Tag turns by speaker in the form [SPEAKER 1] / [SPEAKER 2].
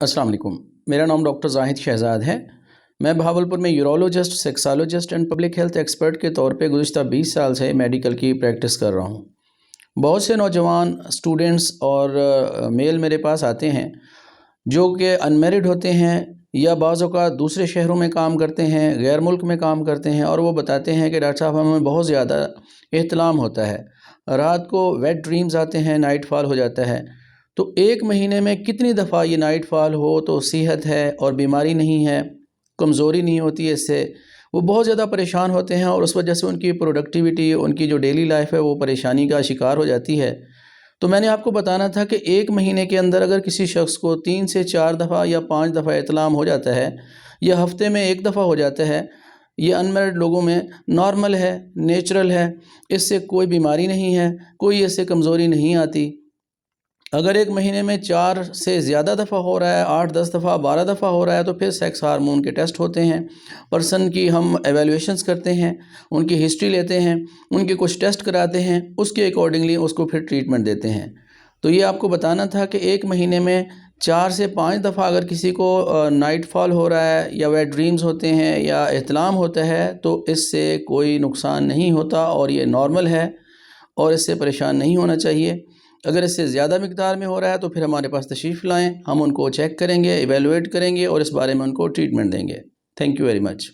[SPEAKER 1] अस्सलाम वालेकुम। मेरा नाम डॉक्टर जाहिद शहजाद है। मैं बहावलपुर में urologist, sexologist and public health expert के तौर पे गुज़िश्ता 20 साल से मेडिकल की प्रैक्टिस कर रहा हूँ। बहुत से नौजवान स्टूडेंट्स और मेल मेरे पास आते हैं जो कि अनमेरिड होते हैं या बाज़ औक़ात दूसरे शहरों में काम करते हैं, गैर मुल्क में काम करते हैं, और वो बताते हैं कि डॉक्टर साहब हमें बहुत ज़्यादा एहतलाम होता है, रात को वेट ड्रीम्स आते हैं, नाइट फॉल हो जाता है। तो एक महीने में कितनी दफ़ा ये नाइट फॉल हो तो सेहत है और बीमारी नहीं है, कमज़ोरी नहीं होती है, इससे वो बहुत ज़्यादा परेशान होते हैं और उस वजह से उनकी प्रोडक्टिविटी, उनकी जो डेली लाइफ है वो परेशानी का शिकार हो जाती है। तो मैंने आपको बताना था कि एक महीने के अंदर अगर किसी शख्स को 3 से 4 दफ़ा या 5 दफ़ा इत्लाम हो जाता है या हफ्ते में 1 दफ़ा हो जाता है, ये अनमैरिड लोगों में नॉर्मल है, नेचुरल है, इससे कोई बीमारी नहीं है, कोई इससे कमज़ोरी नहीं आती। अगर एक महीने में 4 से ज़्यादा दफ़ा हो रहा है, 8, 10 दफ़ा, 12 दफ़ा हो रहा है, तो फिर सेक्स हार्मोन के टेस्ट होते हैं, पर्सन की हम एवेल्यूएशंस करते हैं, उनकी हिस्ट्री लेते हैं, उनके कुछ टेस्ट कराते हैं, उसके अकॉर्डिंगली उसको फिर ट्रीटमेंट देते हैं। तो ये आपको बताना था कि एक महीने में 4 से 5 दफ़ा अगर किसी को नाइट फॉल हो रहा है या वेट ड्रीम्स होते हैं या इहतिलाम होता है, तो इससे कोई नुकसान नहीं होता और ये नॉर्मल है और इससे परेशान नहीं होना चाहिए। अगर इससे ज़्यादा मिक़दार में हो रहा है तो फिर हमारे पास तशरीफ़ लाएँ, हम उनको चेक करेंगे, इवैल्यूएट करेंगे और इस बारे में उनको ट्रीटमेंट देंगे। Thank you very much.